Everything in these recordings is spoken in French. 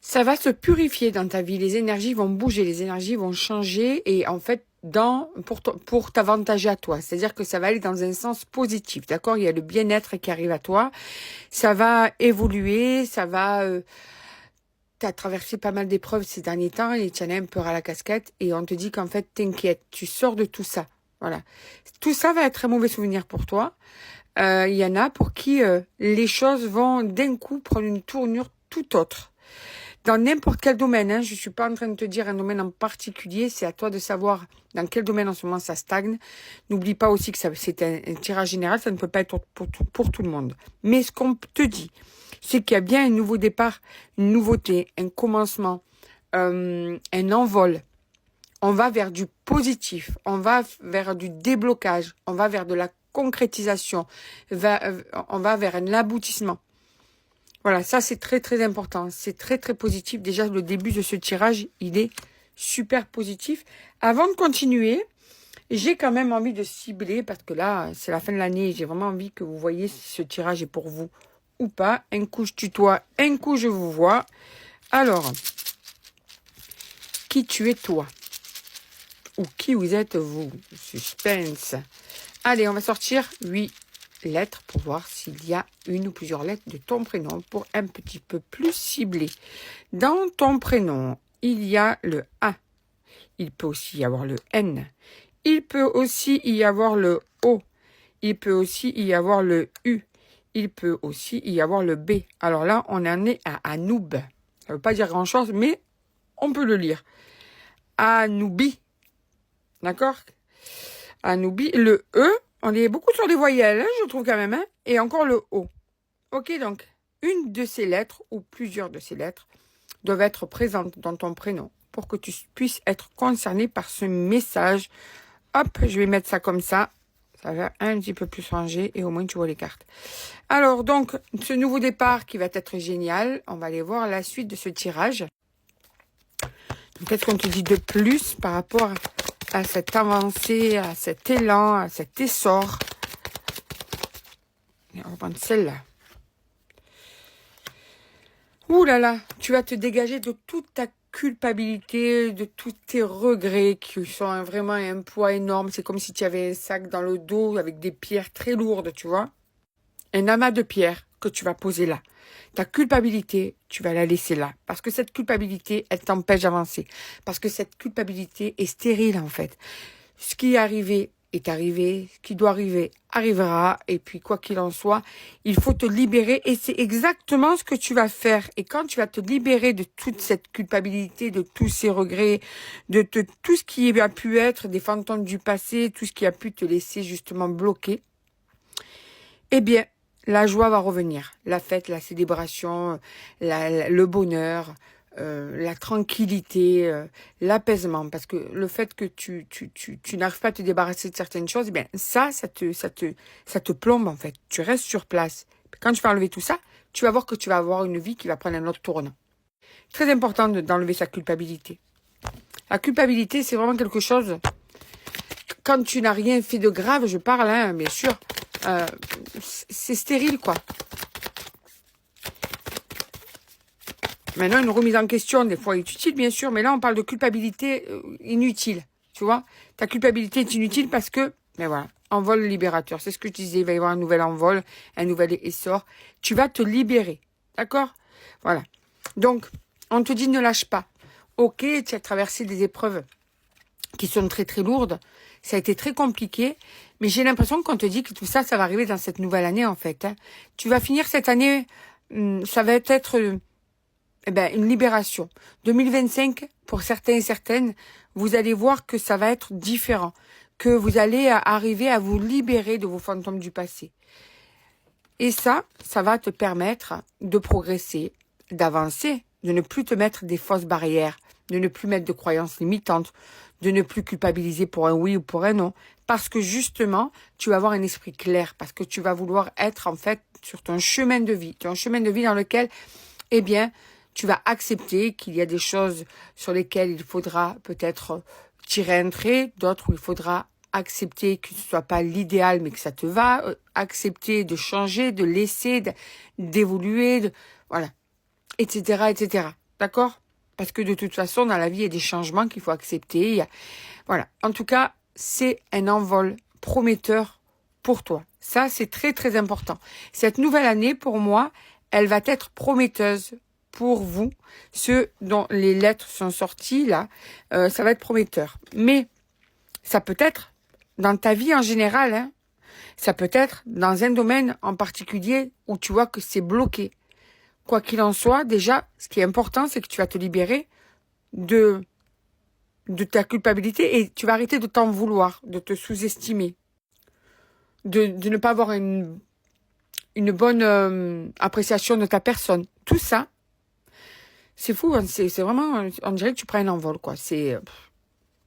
Ça va se purifier dans ta vie. Les énergies vont bouger, les énergies vont changer et en fait, pour t'avantager à toi. C'est-à-dire que ça va aller dans un sens positif, d'accord? Il y a le bien-être qui arrive à toi. Ça va évoluer, t'as traversé pas mal d'épreuves ces derniers temps et tu en as un peu à la casquette et on te dit qu'en fait, t'inquiète, tu sors de tout ça. Voilà. Tout ça va être un mauvais souvenir pour toi. Il y en a pour qui les choses vont d'un coup prendre une tournure tout autre. Dans n'importe quel domaine, hein, je suis pas en train de te dire un domaine en particulier, c'est à toi de savoir dans quel domaine en ce moment ça stagne. N'oublie pas aussi que c'est un tirage général, ça ne peut pas être pour tout le monde. Mais ce qu'on te dit, c'est qu'il y a bien un nouveau départ, une nouveauté, un commencement, un envol. On va vers du positif, on va vers du déblocage, on va vers de la concrétisation, on va vers un aboutissement. Voilà, ça c'est très très important, c'est très très positif. Déjà le début de ce tirage, il est super positif. Avant de continuer, j'ai quand même envie de cibler, parce que là c'est la fin de l'année, j'ai vraiment envie que vous voyez si ce tirage est pour vous ou pas. Un coup je tutoie, un coup je vous vois. Alors, qui tu es toi? Ou qui vous êtes vous? Suspense. Allez, on va sortir 8 lettres pour voir s'il y a une ou plusieurs lettres de ton prénom pour un petit peu plus ciblé. Dans ton prénom, il y a le A. Il peut aussi y avoir le N. Il peut aussi y avoir le O. Il peut aussi y avoir le U. Il peut aussi y avoir le B. Alors là, on en est à Anoub. Ça ne veut pas dire grand-chose, mais on peut le lire. Anoubi. D'accord? Anoubi. Le E, on est beaucoup sur les voyelles, hein, je trouve quand même. Hein, et encore le O. Ok, donc, une de ces lettres ou plusieurs de ces lettres doivent être présentes dans ton prénom pour que tu puisses être concerné par ce message. Hop, je vais mettre ça comme ça. Ça va un petit peu plus ranger et au moins tu vois les cartes. Alors, donc, ce nouveau départ qui va être génial, on va aller voir la suite de ce tirage. Qu'est-ce qu'on te dit de plus par rapport à cette avancée, à cet élan, à cet essor? On va prendre celle-là. Ouh là là, tu vas te dégager de toute ta culpabilité, de tous tes regrets qui sont vraiment un poids énorme. C'est comme si tu avais un sac dans le dos avec des pierres très lourdes, tu vois. Un amas de pierres que tu vas poser là. Ta culpabilité, tu vas la laisser là. Parce que cette culpabilité, elle t'empêche d'avancer. Parce que cette culpabilité est stérile en fait. Ce qui est arrivé. Ce qui doit arriver, arrivera. Et puis quoi qu'il en soit, il faut te libérer. Et c'est exactement ce que tu vas faire. Et quand tu vas te libérer de toute cette culpabilité, de tous ces regrets, tout ce qui a pu être des fantômes du passé, tout ce qui a pu te laisser justement bloqué, eh bien, la joie va revenir, la fête, la célébration, le bonheur, la tranquillité, l'apaisement. Parce que le fait que tu n'arrives pas à te débarrasser de certaines choses, eh bien ça te plombe en fait. Tu restes sur place. Quand tu vas enlever tout ça, tu vas voir que tu vas avoir une vie qui va prendre un autre tournant. Très important d'enlever sa culpabilité. La culpabilité, c'est vraiment quelque chose. Quand tu n'as rien fait de grave, je parle, hein, bien sûr. C'est stérile, quoi. Maintenant, une remise en question, des fois, est utile, bien sûr, mais là, on parle de culpabilité inutile, tu vois. Ta culpabilité est inutile parce que, mais voilà, envol libérateur, c'est ce que je disais, il va y avoir un nouvel envol, un nouvel essor. Tu vas te libérer, d'accord? Voilà. Donc, on te dit ne lâche pas. Ok, tu as traversé des épreuves qui sont très très lourdes, ça a été très compliqué, mais j'ai l'impression qu'on te dit que tout ça, ça va arriver dans cette nouvelle année en fait. Hein. Tu vas finir cette année, ça va être une libération. 2025, pour certains et certaines, vous allez voir que ça va être différent, que vous allez arriver à vous libérer de vos fantômes du passé. Et ça va te permettre de progresser, d'avancer, de ne plus te mettre des fausses barrières, de ne plus mettre de croyances limitantes, de ne plus culpabiliser pour un oui ou pour un non. Parce que justement, tu vas avoir un esprit clair, parce que tu vas vouloir être en fait sur ton chemin de vie. Un chemin de vie dans lequel, eh bien, tu vas accepter qu'il y a des choses sur lesquelles il faudra peut-être tirer un trait, d'autres où il faudra accepter que ce soit pas l'idéal mais que ça te va, accepter de changer, de laisser, d'évoluer, voilà, etc., etc. d'accord? Parce que de toute façon, dans la vie, il y a des changements qu'il faut accepter. Voilà. En tout cas, c'est un envol prometteur pour toi. Ça, c'est très, très important. Cette nouvelle année, pour moi, elle va être prometteuse pour vous. Ceux dont les lettres sont sorties, là, ça va être prometteur. Mais ça peut être dans ta vie en général, hein. Ça peut être dans un domaine en particulier où tu vois que c'est bloqué. Quoi qu'il en soit, déjà, ce qui est important, c'est que tu vas te libérer de ta culpabilité et tu vas arrêter de t'en vouloir, de te sous-estimer, de ne pas avoir une bonne appréciation de ta personne. Tout ça, c'est fou, hein, c'est vraiment, on dirait que tu prends un envol, quoi.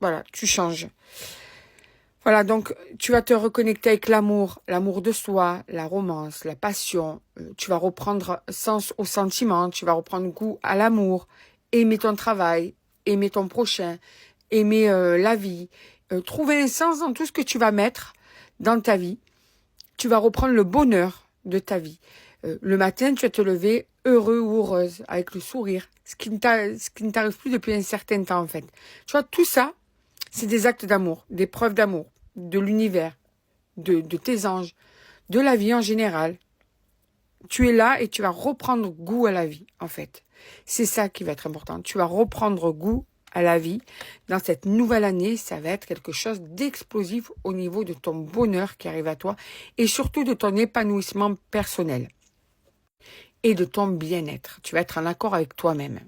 Voilà, tu changes. Voilà, donc tu vas te reconnecter avec l'amour de soi, la romance, la passion. Tu vas reprendre sens au sentiment, tu vas reprendre goût à l'amour, aimer ton travail, aimer ton prochain, aimer la vie, trouver un sens dans tout ce que tu vas mettre dans ta vie. Tu vas reprendre le bonheur de ta vie. Le matin, tu vas te lever heureux ou heureuse, avec le sourire, ce qui ne t'arrive plus depuis un certain temps en fait. Tu vois, tout ça, c'est des actes d'amour, des preuves d'amour, de l'univers, de tes anges, de la vie en général. Tu es là et tu vas reprendre goût à la vie, en fait. C'est ça qui va être important. Tu vas reprendre goût à la vie. Dans cette nouvelle année, ça va être quelque chose d'explosif au niveau de ton bonheur qui arrive à toi et surtout de ton épanouissement personnel et de ton bien-être. Tu vas être en accord avec toi-même.